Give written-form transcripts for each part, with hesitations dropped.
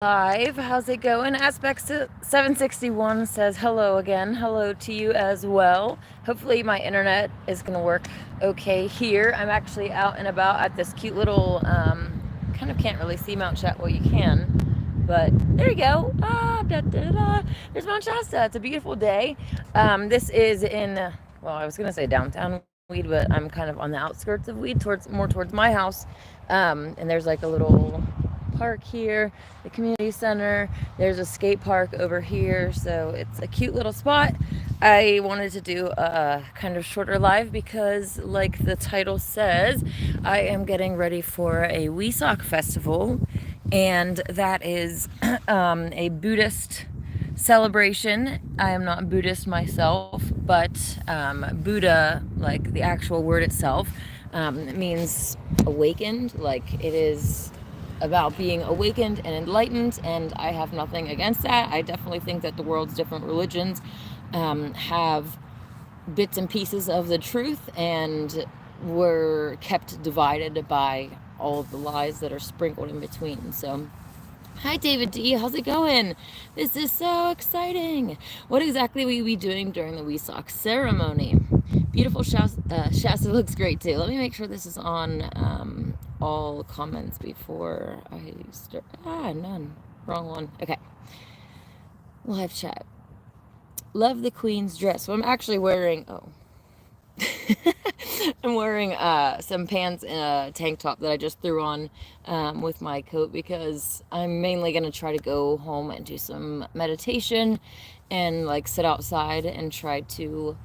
Live. How's it going? Aspect 761 says hello again. Hello to you as well. Hopefully my internet is going to work okay here. I'm actually out and about at this cute little, kind of can't really see Mount Shasta. Well, you can, but there you go. Da, da, da. There's Mount Shasta. It's a beautiful day. This is in, well, I was going to say downtown Weed, but I'm kind of on the outskirts of Weed, towards my house. And there's like a little park here, the community center. There's a skate park over here, so it's a cute little spot. I wanted to do a kind of shorter live because, like the title says, I am getting ready for a Wesak festival, and that is a Buddhist celebration. I am not Buddhist myself, but Buddha, like the actual word itself, it means awakened. Like it is about being awakened and enlightened, and I have nothing against that. I definitely think that the world's different religions have bits and pieces of the truth, and were kept divided by all of the lies that are sprinkled in between. So hi, David D. How's it going? This is so exciting. What exactly will you be doing during the Wesak ceremony? Beautiful Shasta. Shasta looks great too. Let me make sure this is on all comments before I start. None. Wrong one. Okay. Live chat. Love the queen's dress. So I'm actually wearing. Oh. I'm wearing some pants and a tank top that I just threw on with my coat because I'm mainly going to try to go home and do some meditation and like sit outside and try to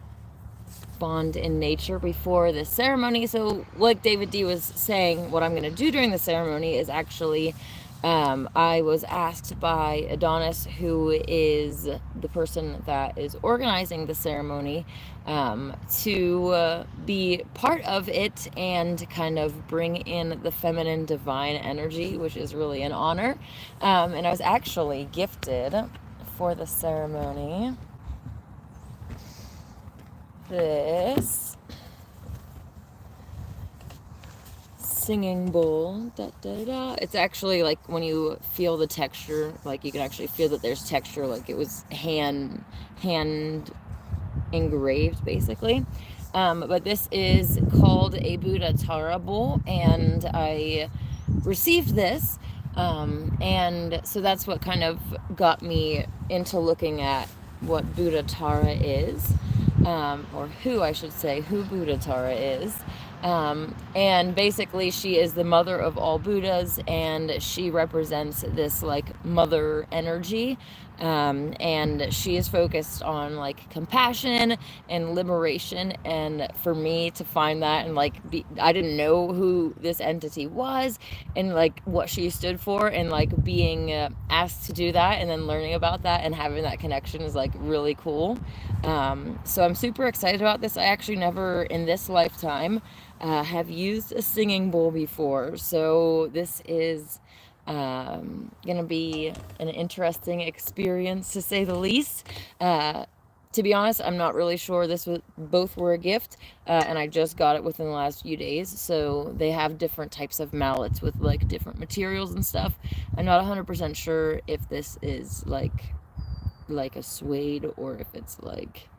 bond in nature before the ceremony. So like David D was saying, what I'm going to do during the ceremony is actually I was asked by Adonis, who is the person that is organizing the ceremony, to be part of it and kind of bring in the feminine divine energy, which is really an honor. And I was actually gifted for the ceremony this singing bowl. Da, da, da. It's actually like when you feel the texture, like you can actually feel that there's texture, like it was hand engraved basically. But this is called a Buddha Tara bowl, and I received this, and so that's what kind of got me into looking at what Buddha Tara is, or who I should say, who Buddha Tara is. And basically she is the mother of all Buddhas, and she represents this like mother energy. And she is focused on like compassion and liberation, and for me to find that and like I didn't know who this entity was and like what she stood for, and like being asked to do that and then learning about that and having that connection is like really cool. So I'm super excited about this. I actually never in this lifetime have used a singing bowl before, so this is gonna be an interesting experience to say the least. To be honest, I'm not really sure. Both were a gift, and I just got it within the last few days. So they have different types of mallets with like different materials and stuff. I'm not 100% sure if this is like a suede or if it's like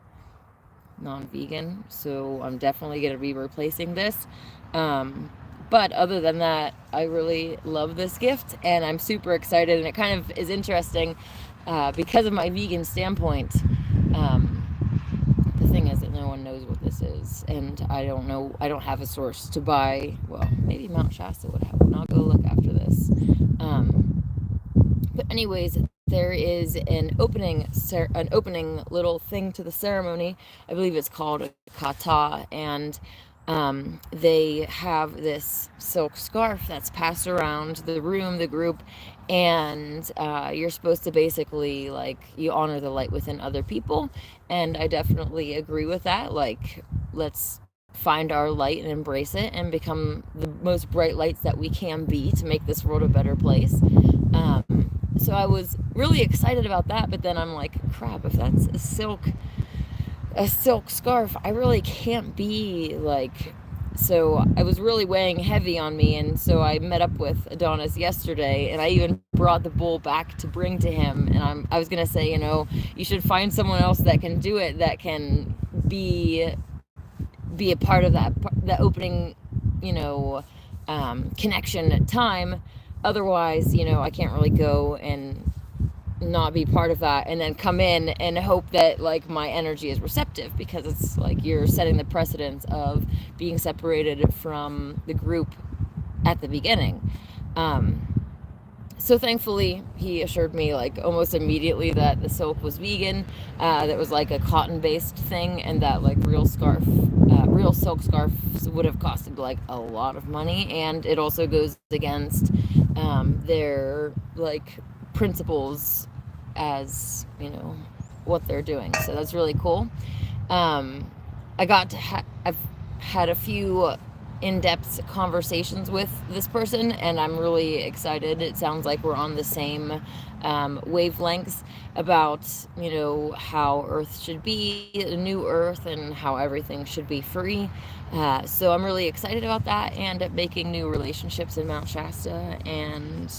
non-vegan. So I'm definitely gonna be replacing this. But other than that, I really love this gift, and I'm super excited, and it kind of is interesting because of my vegan standpoint. The thing is that no one knows what this is, and I don't know. I don't have a source to buy. Well, maybe Mount Shasta would have one. I'll go look after this. But anyways, there is an opening little thing to the ceremony. I believe it's called a kata, and they have this silk scarf that's passed around the room, the group, and you're supposed to basically like you honor the light within other people, and I definitely agree with that. Like, let's find our light and embrace it and become the most bright lights that we can be to make this world a better place. So I was really excited about that, but then I'm like, crap, if that's a silk scarf, I really can't be like. So I was really weighing heavy on me, and so I met up with Adonis yesterday, and I even brought the bowl back to bring to him. And I was gonna say, you should find someone else that can do it, that can be a part of that opening, connection time. Otherwise, I can't really go and not be part of that and then come in and hope that like my energy is receptive, because it's like you're setting the precedence of being separated from the group at the beginning. So thankfully he assured me like almost immediately that the soap was vegan, that was like a cotton based thing, and that like real silk scarves would have costed like a lot of money, and it also goes against their like principles as what they're doing. So that's really cool. I've had a few in-depth conversations with this person, and I'm really excited. It sounds like we're on the same wavelengths about how Earth should be a new Earth and how everything should be free. So I'm really excited about that, and making new relationships in Mount Shasta. And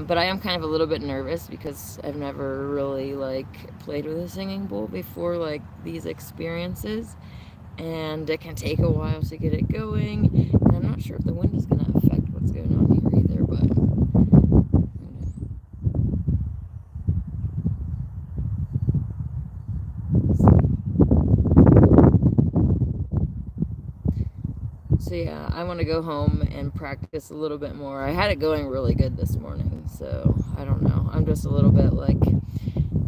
but I am kind of a little bit nervous because I've never really like played with a singing bowl before, like these experiences, and it can take a while to get it going, and I'm not sure if the wind is going to affect what's going on here either, but so yeah, I want to go home and practice a little bit more. I had it going really good this morning, so I don't know. I'm just a little bit like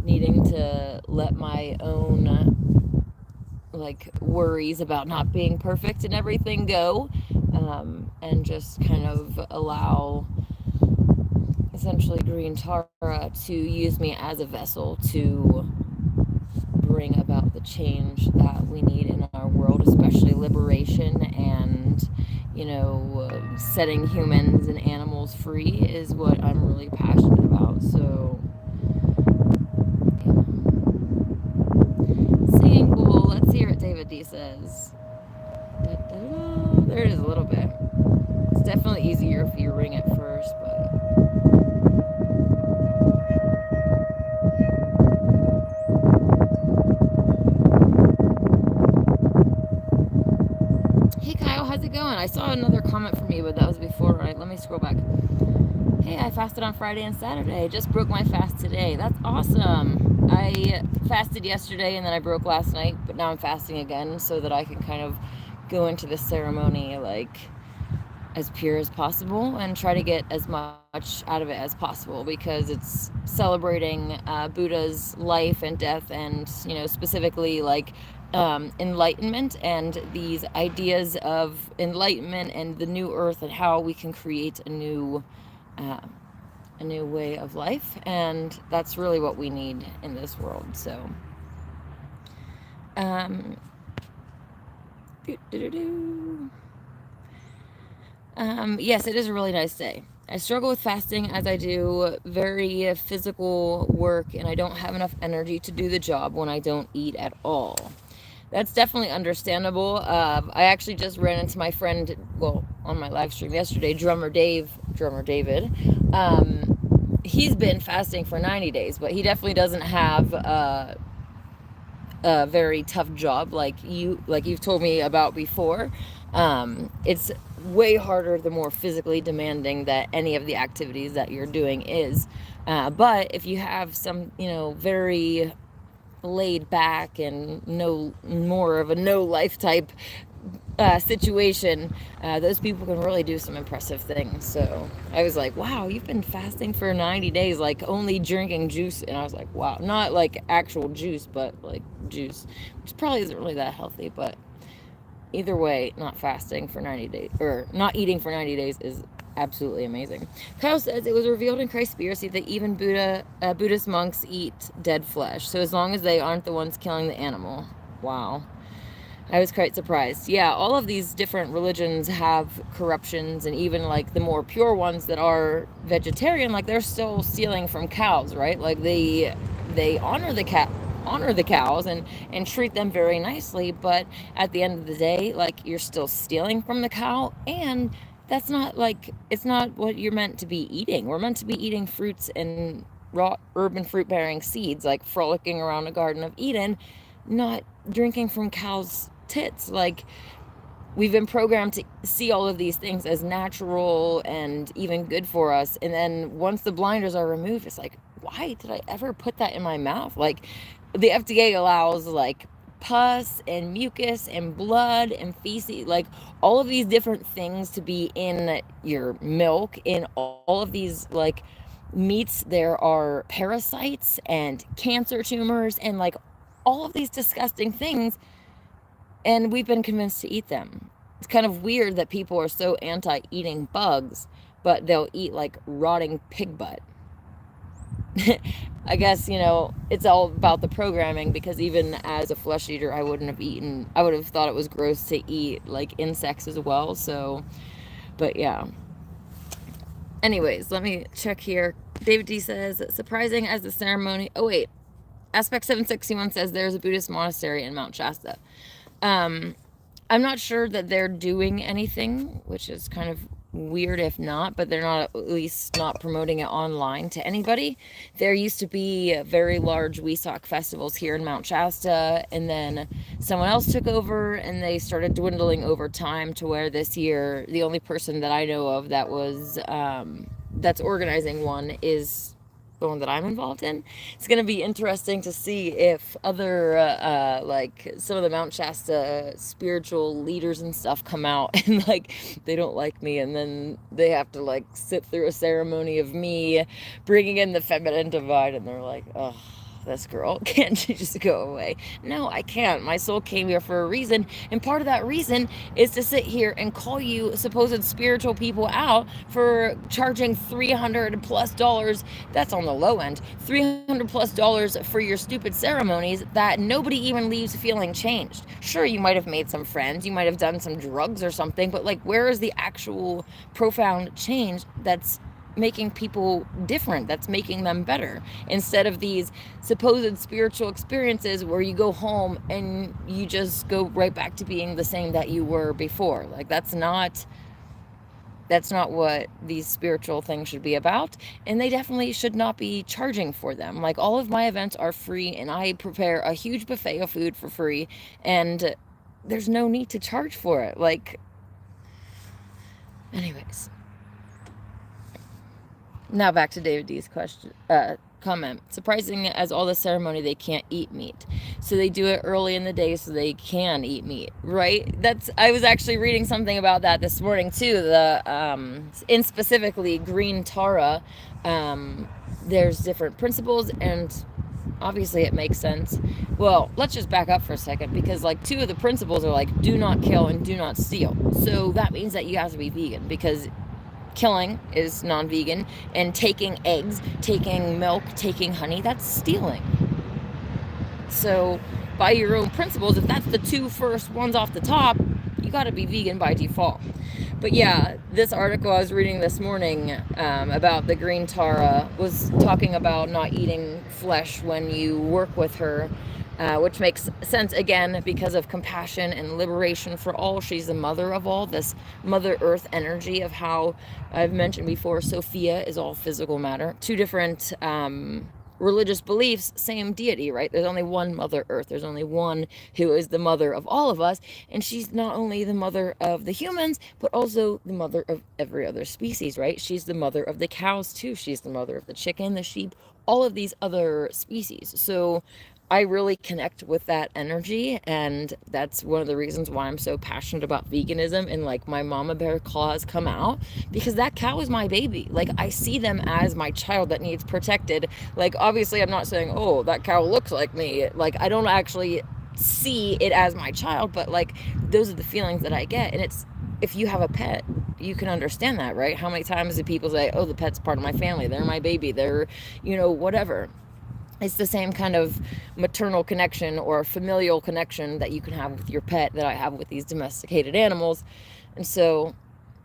needing to let my own like worries about not being perfect and everything go, and just kind of allow essentially Green Tara to use me as a vessel to bring about the change that we need in our world, especially liberation and setting humans and animals free is what I'm really passionate about. So singing bowl, let's hear what David D says. Da-da-da. There it is a little bit. It's definitely easier if you ring it first, but hey Kyle, how's it going? I saw another comment from you, but that was before. Right, let me scroll back. Hey, I fasted on Friday and Saturday. Just broke my fast today. That's awesome. I fasted yesterday and then I broke last night, but now I'm fasting again so that I can kind of go into the ceremony like as pure as possible and try to get as much out of it as possible, because it's celebrating Buddha's life and death, and specifically like enlightenment and these ideas of enlightenment and the new earth and how we can create a new way of life. And that's really what we need in this world. So yes, it is a really nice day. I struggle with fasting as I do very physical work, and I don't have enough energy to do the job when I don't eat at all. That's definitely understandable. I actually just ran into my friend, well, on my live stream yesterday, Drummer David. He's been fasting for 90 days, but he definitely doesn't have a very tough job like you've told me about before. It's way harder the more physically demanding that any of the activities that you're doing is. But if you have some, very laid back and no more of a no life type situation, those people can really do some impressive things. So I was like, wow, you've been fasting for 90 days, like only drinking juice. And I was like, wow, not like actual juice, but like juice, which probably isn't really that healthy. But either way, not fasting for 90 days or not eating for 90 days is absolutely amazing. Kyle says it was revealed in Christspiracy that even Buddhist monks eat dead flesh, so as long as they aren't the ones killing the animal. Wow. I was quite surprised. Yeah, all of these different religions have corruptions, and even like the more pure ones that are vegetarian, like they're still stealing from cows, right? Like they honor the cows and treat them very nicely, but at the end of the day, like you're still stealing from the cow, and that's not like, it's not what you're meant to be eating. We're meant to be eating fruits and raw urban fruit bearing seeds, like frolicking around a Garden of Eden, not drinking from cows' tits. Like, we've been programmed to see all of these things as natural and even good for us. And then once the blinders are removed, it's like, why did I ever put that in my mouth? Like, the FDA allows like pus and mucus and blood and feces, like all of these different things to be in your milk, in all of these like meats. There are parasites and cancer tumors and like all of these disgusting things, and we've been convinced to eat them. It's kind of weird that people are so anti eating bugs, but they'll eat like rotting pig butt. I guess, it's all about the programming, because even as a flesh eater, I would have thought it was gross to eat like insects as well. So, but yeah. Anyways, let me check here. David D says, surprising as the ceremony. Oh, wait. Aspect 761 says there's a Buddhist monastery in Mount Shasta. I'm not sure that they're doing anything, which is kind of weird if not, but they're not, at least not promoting it online to anybody. There used to be very large Wesak festivals here in Mount Shasta, and then someone else took over and they started dwindling over time to where this year the only person that I know of that was that's organizing one is the one that I'm involved in. It's going to be interesting to see if other, like some of the Mount Shasta spiritual leaders and stuff come out and like they don't like me, and then they have to like sit through a ceremony of me bringing in the feminine divide, and they're like, oh, this girl, can't she just go away? No, I can't. My soul came here for a reason, and part of that reason is to sit here and call you supposed spiritual people out for charging $300+ that's on the low end, $300+ for your stupid ceremonies that nobody even leaves feeling changed. Sure, you might have made some friends, you might have done some drugs or something, but like, where is the actual profound change that's making people different, that's making them better, instead of these supposed spiritual experiences where you go home and you just go right back to being the same that you were before? Like, that's not what these spiritual things should be about, and they definitely should not be charging for them. Like, all of my events are free, and I prepare a huge buffet of food for free, and there's no need to charge for it. Like, anyways. Now back to David D's comment. Surprising as all the ceremony, they can't eat meat. So they do it early in the day so they can eat meat, right? I was actually reading something about that this morning too. In specifically green Tara, there's different principles, and obviously it makes sense. Well, let's just back up for a second, because like 2 of the principles are like, do not kill and do not steal. So that means that you have to be vegan, because killing is non-vegan, and taking eggs, taking milk, taking honey, that's stealing. So by your own principles, if that's the 2 first ones off the top, you got to be vegan by default. But yeah, this article I was reading this morning about the green Tara was talking about not eating flesh when you work with her, which makes sense, again, because of compassion and liberation for all. She's the mother of all, this Mother Earth energy of how I've mentioned before, Sophia is all physical matter. 2 different religious beliefs, same deity, right? There's only one Mother Earth. There's only one who is the mother of all of us. And she's not only the mother of the humans, but also the mother of every other species, right? She's the mother of the cows too. She's the mother of the chicken, the sheep, all of these other species. So I really connect with that energy, and that's one of the reasons why I'm so passionate about veganism and like my mama bear claws come out, because that cow is my baby. Like, I see them as my child that needs protected. Like, obviously I'm not saying, oh, that cow looks like me. Like, I don't actually see it as my child, but like, those are the feelings that I get. And it's, if you have a pet, you can understand that, right? How many times do people say, oh, the pet's part of my family, they're my baby, they're, whatever. It's the same kind of maternal connection or familial connection that you can have with your pet that I have with these domesticated animals. And so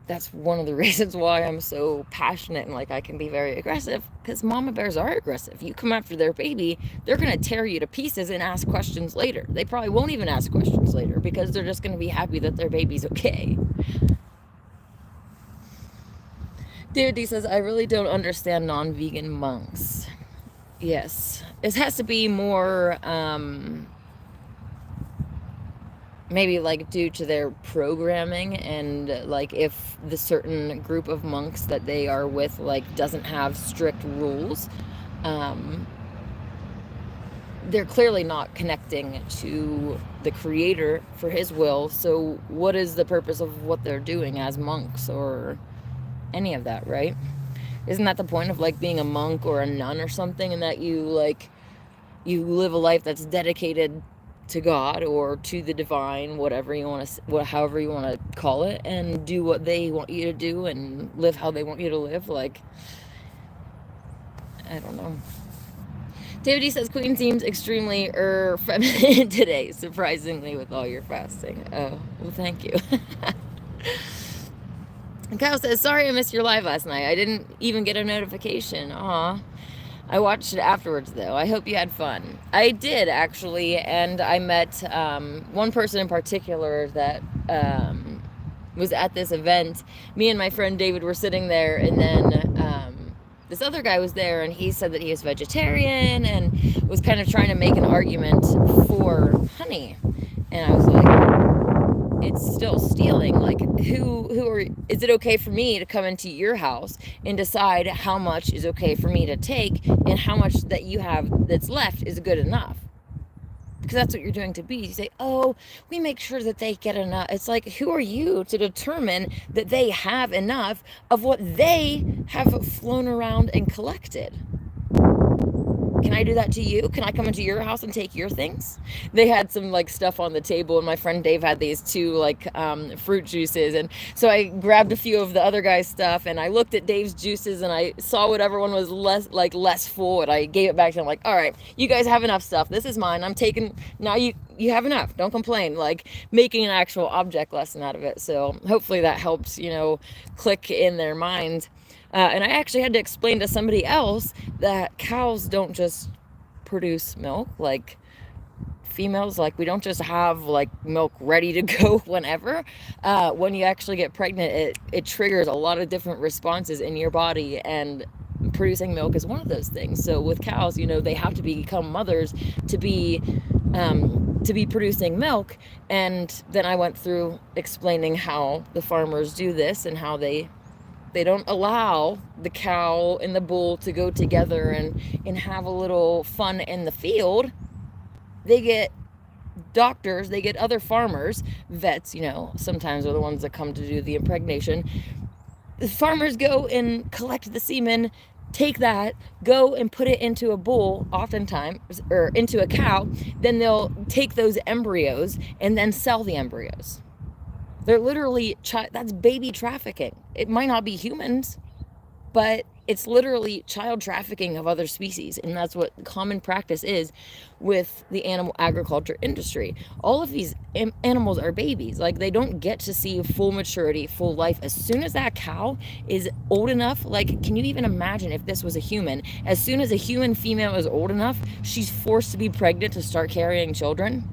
that's one of the reasons why I'm so passionate and like I can be very aggressive, because mama bears are aggressive. You come after their baby, they're going to tear you to pieces and ask questions later. They probably won't even ask questions later because they're just going to be happy that their baby's okay. David D says, I really don't understand non-vegan monks. Yes. It has to be more, maybe like due to their programming, and like if the certain group of monks that they are with like doesn't have strict rules, they're clearly not connecting to the creator for his will. So what is the purpose of what they're doing as monks or any of that, right? Isn't that the point of like being a monk or a nun or something, and that you like you live a life that's dedicated to God or to the divine, whatever you want to, however you want to call it, and do what they want you to do and live how they want you to live? Like, I don't know. David D says, Queen seems extremely feminine today, surprisingly, with all your fasting. Oh, well, thank you. Kyle says, sorry I missed your live last night. I didn't even get a notification. Aw. I watched it afterwards, though. I hope you had fun. I did, actually, and I met one person in particular that was at this event. Me and my friend David were sitting there, and then this other guy was there, and he said that he was vegetarian and was kind of trying to make an argument for honey. And I was like, it's still stealing. Like, is it okay for me to come into your house and decide how much is okay for me to take, and how much that you have that's left is good enough? Because that's what you're doing to bees. You say, oh, we make sure that they get enough. It's like, who are you to determine that they have enough of what they have flown around and collected? Can I do that to you? Can I come into your house and take your things? They had some like stuff on the table, and my friend Dave had these two like fruit juices, and so I grabbed a few of the other guy's stuff, and I looked at Dave's juices, and I saw whatever one was less full, and I gave it back to him like, all right, you guys have enough stuff. This is mine. I'm taking now. You have enough. Don't complain. Like, making an actual object lesson out of it. So hopefully that helps, click in their mind. And I actually had to explain to somebody else that cows don't just produce milk like females. Like, we don't just have like milk ready to go whenever. When you actually get pregnant, it triggers a lot of different responses in your body, and producing milk is one of those things. So with cows, they have to become mothers to be producing milk. And then I went through explaining how the farmers do this, and how they don't allow the cow and the bull to go together and have a little fun in the field. They get doctors, they get other farmers, vets, sometimes are the ones that come to do the impregnation. The farmers go and collect the semen, take that, go and put it into a bull, oftentimes, or into a cow. Then they'll take those embryos and then sell the embryos. They're literally, that's baby trafficking. It might not be humans, but it's literally child trafficking of other species. And that's what common practice is with the animal agriculture industry. All of these animals are babies. Like, they don't get to see full maturity, full life. As soon as that cow is old enough, like, can you even imagine if this was a human? As soon as a human female is old enough, she's forced to be pregnant to start carrying children.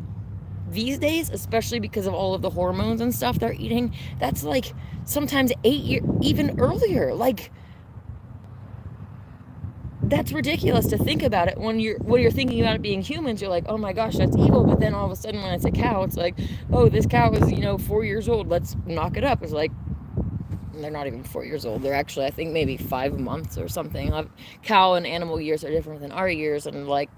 These days, especially because of all of the hormones and stuff they're eating, that's like sometimes 8 years, even earlier. Like, that's ridiculous to think about it. When you're thinking about it being humans, you're like, oh my gosh, that's evil. But then all of a sudden, when it's a cow, it's like, oh, this cow is 4 years old, let's knock it up. It's like, they're not even 4 years old. They're actually, I think, maybe 5 months or something. Cow and animal years are different than our years, and like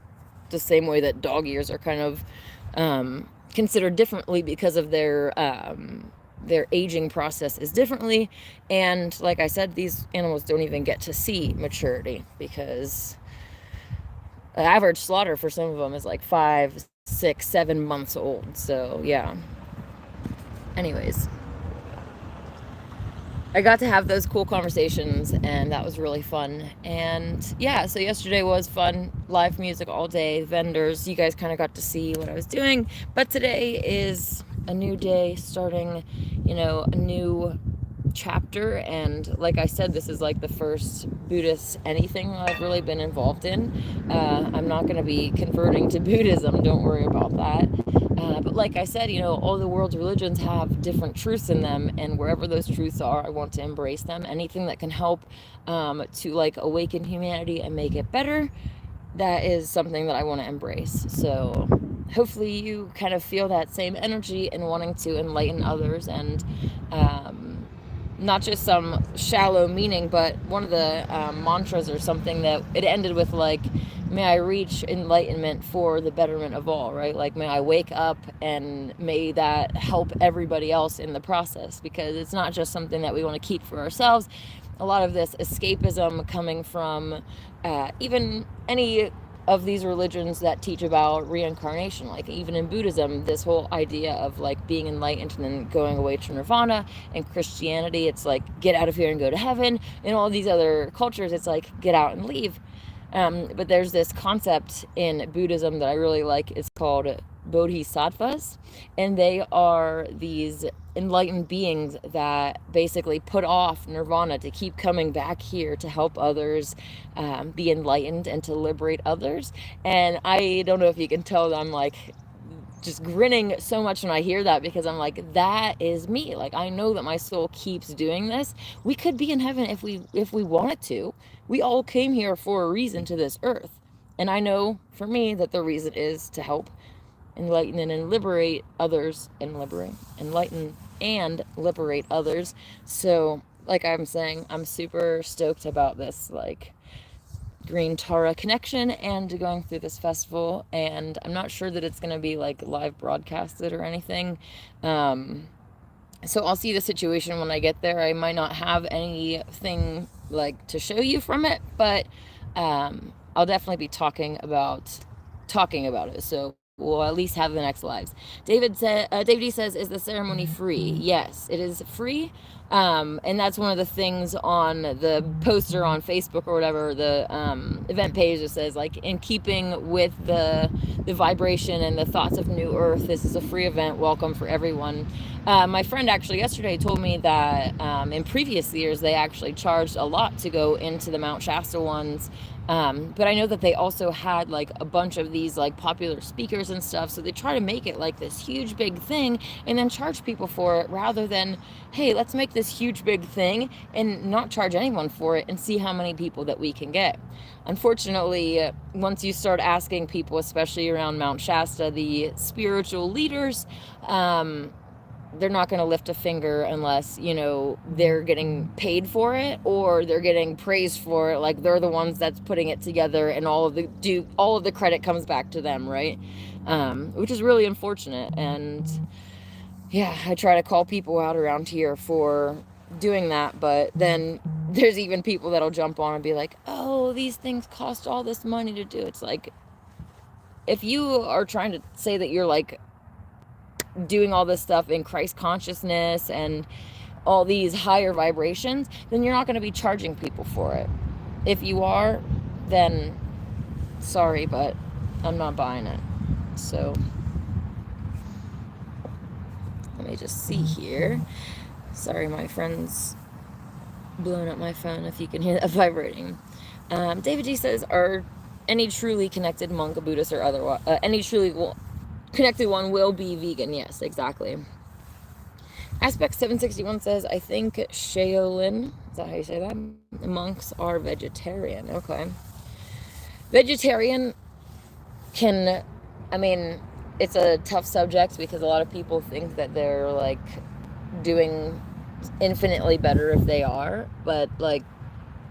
the same way that dog years are kind of considered differently because of their aging process is differently. And like I said, these animals don't even get to see maturity, because the average slaughter for some of them is like 5, 6, 7 months old. So yeah, anyways, I got to have those cool conversations, and that was really fun. And yeah, so yesterday was fun. Live music all day, vendors. You guys kind of got to see what I was doing. But today is a new day, starting, a new chapter, and like I said, this is like the first Buddhist anything I've really been involved in. I'm not going to be converting to Buddhism, don't worry about that. But like I said, all the world's religions have different truths in them, and wherever those truths are, I want to embrace them. Anything that can help to like awaken humanity and make it better, that is something that I want to embrace. So hopefully you kind of feel that same energy in wanting to enlighten others, and not just some shallow meaning, but one of the mantras or something that it ended with, like, may I reach enlightenment for the betterment of all, right? Like, may I wake up and may that help everybody else in the process, because it's not just something that we want to keep for ourselves. A lot of this escapism coming from even any of these religions that teach about reincarnation, like even in Buddhism, this whole idea of like being enlightened and then going away to nirvana. In Christianity, it's like get out of here and go to heaven. In all these other cultures, it's like get out and leave. But there's this concept in Buddhism that I really like. It's called bodhisattvas, and they are these enlightened beings that basically put off nirvana to keep coming back here to help others be enlightened and to liberate others. And I don't know if you can tell that I'm like just grinning so much when I hear that, because I'm like, that is me. Like, I know that my soul keeps doing this. We could be in heaven if we wanted to. We all came here for a reason to this earth, and I know for me that the reason is to help enlighten and liberate others, enlighten and liberate others. So like I'm saying, I'm super stoked about this like Green Tara connection and going through this festival, and I'm not sure that it's going to be like live broadcasted or anything. So I'll see the situation when I get there. I might not have anything like to show you from it, but I'll definitely be talking about it. So we'll at least have the next lives. David D says, is the ceremony free? Yes, it is free. And that's one of the things on the poster on Facebook or whatever, the event page that says, like, in keeping with the vibration and the thoughts of New Earth, this is a free event, welcome for everyone. My friend actually yesterday told me that in previous years they actually charged a lot to go into the Mount Shasta ones. But I know that they also had like a bunch of these like popular speakers and stuff, so they try to make it like this huge big thing and then charge people for it, rather than, hey, let's make this huge big thing and not charge anyone for it and see how many people that we can get. Unfortunately, once you start asking people, especially around Mount Shasta, the spiritual leaders, they're not going to lift a finger unless, they're getting paid for it or they're getting praised for it. Like, they're the ones that's putting it together, and all of the credit comes back to them, right? Which is really unfortunate. And yeah, I try to call people out around here for doing that, but then there's even people that'll jump on and be like, oh, these things cost all this money to do. It's like, if you are trying to say that you're like doing all this stuff in Christ consciousness and all these higher vibrations, then you're not going to be charging people for it. If you are, then sorry, but I'm not buying it. So let me just see here. Sorry, my friend's blowing up my phone, if you can hear that vibrating. David G says, are any truly connected monk, Buddhist or otherwise, any truly connected one will be vegan? Yes, exactly. Aspect 761 says, I think Shaolin, is that how you say that? Monks are vegetarian. Okay. Vegetarian it's a tough subject because a lot of people think that they're like doing infinitely better if they are, but like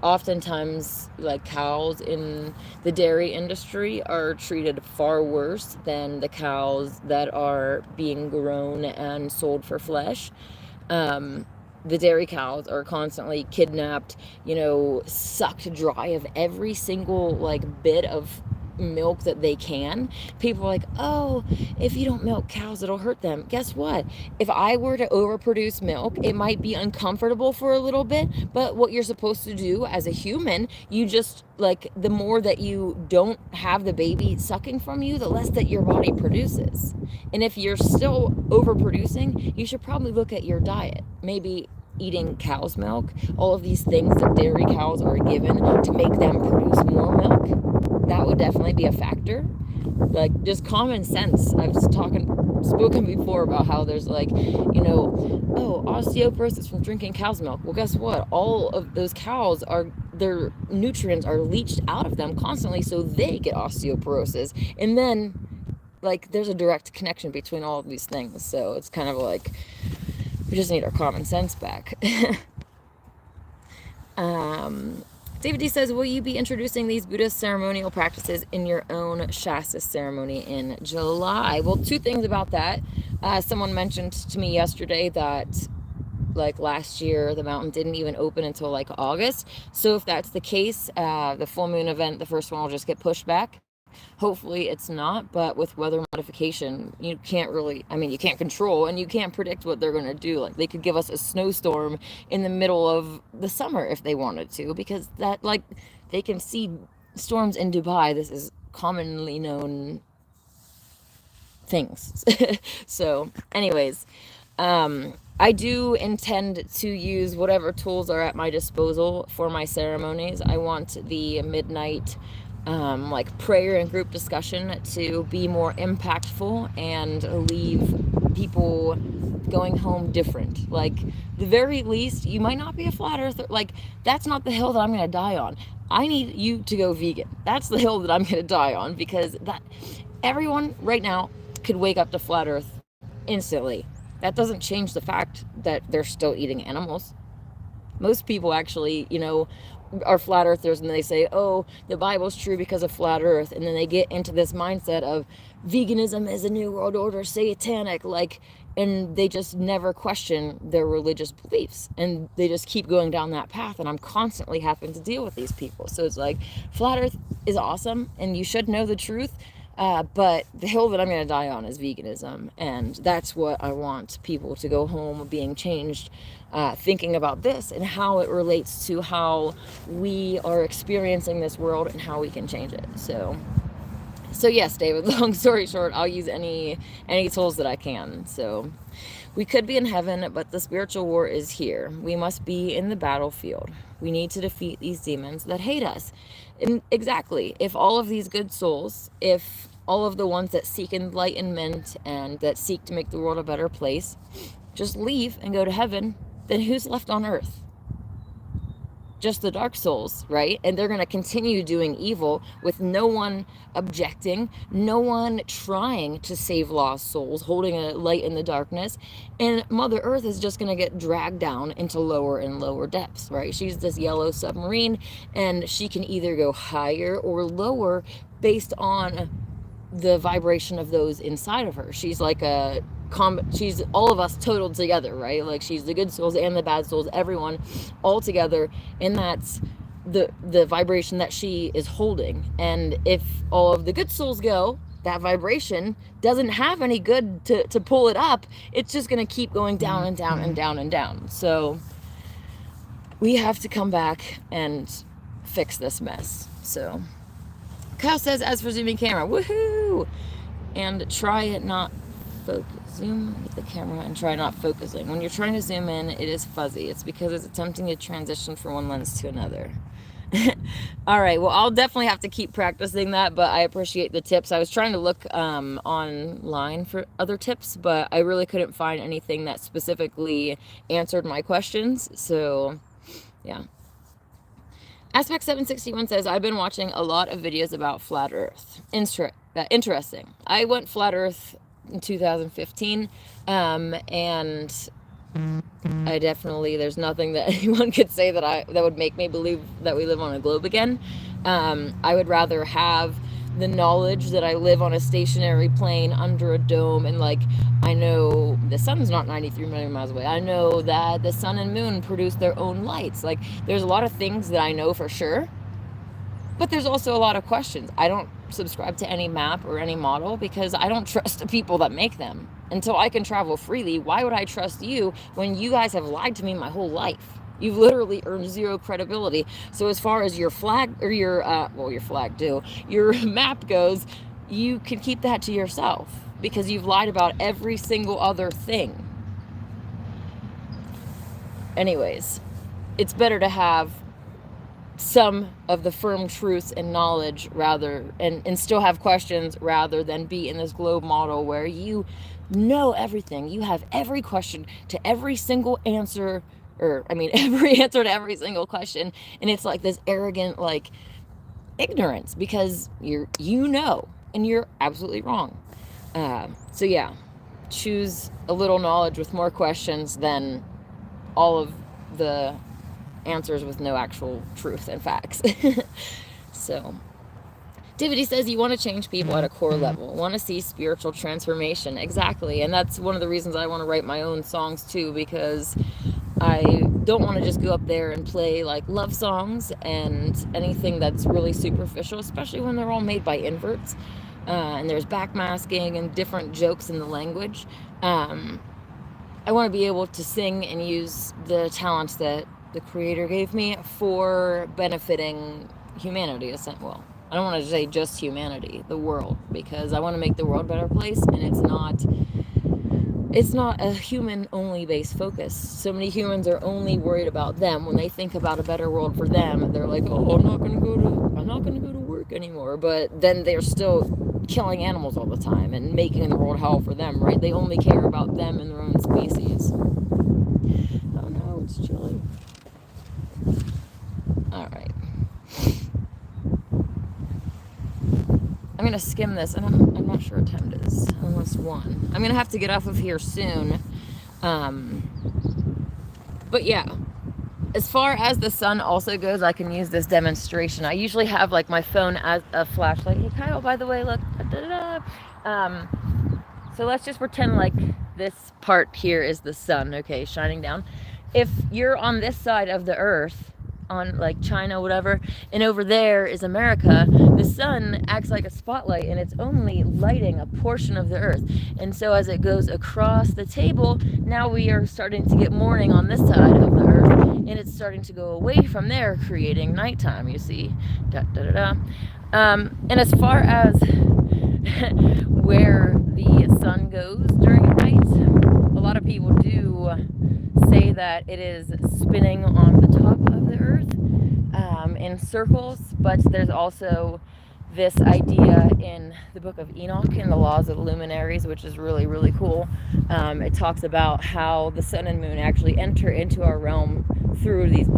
oftentimes like cows in the dairy industry are treated far worse than the cows that are being grown and sold for flesh. The dairy cows are constantly kidnapped, sucked dry of every single like bit of milk that they can. People are like, oh, if you don't milk cows, it'll hurt them. Guess what? If I were to overproduce milk, it might be uncomfortable for a little bit, but what you're supposed to do as a human, you just like, the more that you don't have the baby sucking from you, the less that your body produces. And if you're still overproducing, you should probably look at your diet. Maybe eating cow's milk, all of these things that dairy cows are given to make them produce more milk, that would definitely be a factor. Like, just common sense. I've spoken before about how there's like, oh, osteoporosis from drinking cow's milk. Well, guess what? All of those cows their nutrients are leached out of them constantly, so they get osteoporosis. And then, like, there's a direct connection between all of these things. So it's kind of like, we just need our common sense back. David D says, will you be introducing these Buddhist ceremonial practices in your own Shasta ceremony in July? Well, two things about that. Someone mentioned to me yesterday that, like, last year the mountain didn't even open until like August. So if that's the case, the full moon event, the first one, will just get pushed back. Hopefully it's not, but with weather modification, you can't really, you can't control and you can't predict what they're going to do. Like, they could give us a snowstorm in the middle of the summer if they wanted to, because that, like, they can see storms in Dubai. This is commonly known things. So anyways, I do intend to use whatever tools are at my disposal for my ceremonies. I want the midnight like prayer and group discussion to be more impactful and leave people going home different. Like, the very least, you might not be a flat earther. Like, that's not the hill that I'm going to die on. I need you to go vegan. That's the hill that I'm going to die on, because that everyone right now could wake up to flat earth instantly. That doesn't change the fact that they're still eating animals. Most people actually, are flat earthers, and they say, oh, the Bible's true because of flat earth, and then they get into this mindset of veganism is a new world order, satanic, like, and they just never question their religious beliefs, and they just keep going down that path. And I'm constantly having to deal with these people. So it's like, flat earth is awesome and you should know the truth, but the hill that I'm going to die on is veganism, and that's what I want people to go home being changed, thinking about this and how it relates to how we are experiencing this world and how we can change it. So yes, David, long story short, I'll use any tools that I can. So we could be in heaven, but the spiritual war is here. We must be in the battlefield. We need to defeat these demons that hate us. And exactly, if all of these good souls, if all of the ones that seek enlightenment and that seek to make the world a better place, just leave and go to heaven, then who's left on earth? Just the dark souls, right? And they're going to continue doing evil with no one objecting, no one trying to save lost souls, holding a light in the darkness. And Mother Earth is just going to get dragged down into lower and lower depths, right? She's this yellow submarine, and she can either go higher or lower based on the vibration of those inside of her. She's like she's all of us totaled together, right? Like, she's the good souls and the bad souls, everyone all together, and that's the vibration that she is holding. And if all of the good souls go, that vibration doesn't have any good to pull it up. It's just going to keep going down and down and down and down. So we have to come back and fix this mess. So Kyle says, as for zooming camera, woohoo! And try it not focus. Zoom with the camera and try not focusing. When you're trying to zoom in, it is fuzzy. It's because it's attempting to transition from one lens to another. All right, well, I'll definitely have to keep practicing that, but I appreciate the tips. I was trying to look online for other tips, but I really couldn't find anything that specifically answered my questions. So, yeah. Aspect 761 says, I've been watching a lot of videos about flat earth. Interesting. I went flat earth in 2015, and I definitely, there's nothing that anyone could say that would make me believe that we live on a globe again. I would rather have the knowledge that I live on a stationary plane under a dome, and, like, I know the sun's not 93 million miles away. I know that the sun and moon produce their own lights. Like, there's a lot of things that I know for sure, but there's also a lot of questions. I don't subscribe to any map or any model because I don't trust the people that make them. Until I can travel freely, why would I trust you when you guys have lied to me my whole life? You've literally earned zero credibility. So as far as your flag, or your flag too, your map goes, you can keep that to yourself because you've lied about every single other thing. anyways, it's better to have some of the firm truths and knowledge and still have questions, rather than be in this globe model where you know everything. You have every question to every single answer, every answer to every single question. And it's like this arrogant, like, ignorance, because you know, and you're absolutely wrong. So yeah, choose a little knowledge with more questions than all of the answers with no actual truth and facts. So Divity says you want to change people at a core level, want to see spiritual transformation. Exactly. And that's one of the reasons I want to write my own songs too, because I don't want to just go up there and play like love songs and anything that's really superficial, especially when they're all made by inverts, and there's backmasking and different jokes in the language. I want to be able to sing and use the talents that the Creator gave me for benefiting humanity. Well, I don't want to say just humanity, the world, because I want to make the world a better place, and it's not a human-only based focus. So many humans are only worried about them. When they think about a better world for them, they're like, oh, I'm not gonna go to work anymore. But then they're still killing animals all the time and making the world hell for them, right? They only care about them and their own species. Oh no, it's chilly. All right. I'm gonna skim this, and I'm not sure what time it is. Almost 1. I'm gonna have to get off of here soon. But yeah, as far as the sun also goes, I can use this demonstration. I usually have like my phone as a flashlight. Hey Kyle, by the way, look. So let's just pretend like this part here is the sun, okay, shining down. If you're on this side of the earth, on like China, whatever, and over there is America, the sun acts like a spotlight, and it's only lighting a portion of the earth. And so as it goes across the table, now we are starting to get morning on this side of the earth, and it's starting to go away from there, creating nighttime, you see. And as far as where the sun goes during night, a lot of people do say that it is spinning on the top of the earth in circles, but there's also this idea in the book of Enoch, in the laws of the luminaries, which is really, really cool. It talks about how the sun and moon actually enter into our realm through these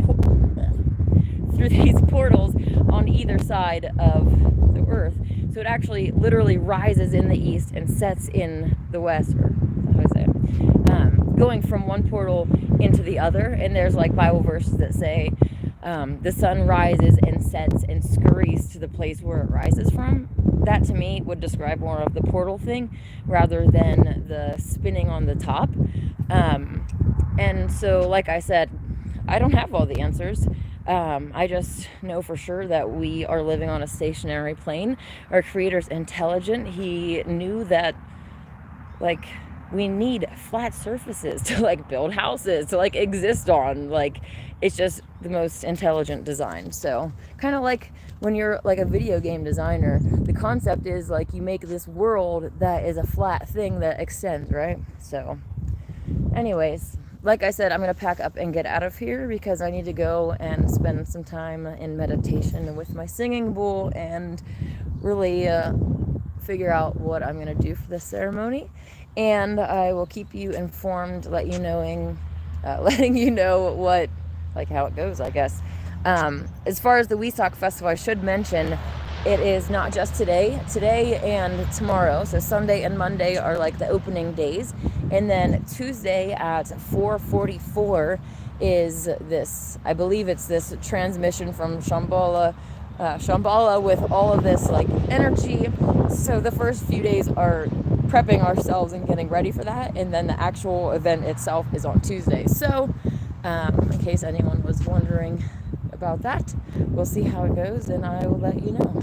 portals on either side of the earth. So it actually literally rises in the east and sets in the west, or how do I say it? Going from one portal into the other. And there's like Bible verses that say the sun rises and sets and scurries to the place where it rises from. That to me would describe more of the portal thing rather than the spinning on the top. And so, like I said, I don't have all the answers. I just know for sure that we are living on a stationary plane. Our Creator's intelligent. He knew that, like, we need flat surfaces to like build houses, to like exist on. Like, it's just the most intelligent design. So kind of like when you're like a video game designer, the concept is like you make this world that is a flat thing that extends, right? So anyways, like I said, I'm going to pack up and get out of here because I need to go and spend some time in meditation with my singing bowl and really figure out what I'm going to do for this ceremony. And I will keep you informed, letting you know what, like, how it goes, I guess. As far as the Wesak Festival, I should mention it is not just today and tomorrow. So Sunday and Monday are like the opening days. And then Tuesday at 4:44 is this, I believe it's this transmission from Shambhala with all of this like energy. So the first few days are prepping ourselves and getting ready for that. And then the actual event itself is on Tuesday. So in case anyone was wondering about that, we'll see how it goes and I will let you know.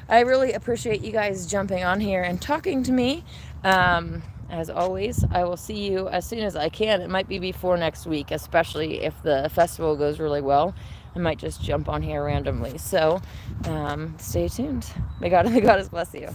I really appreciate you guys jumping on here and talking to me. As always, I will see you as soon as I can. It might be before next week, especially if the festival goes really well. I might just jump on here randomly. So stay tuned. May God bless you.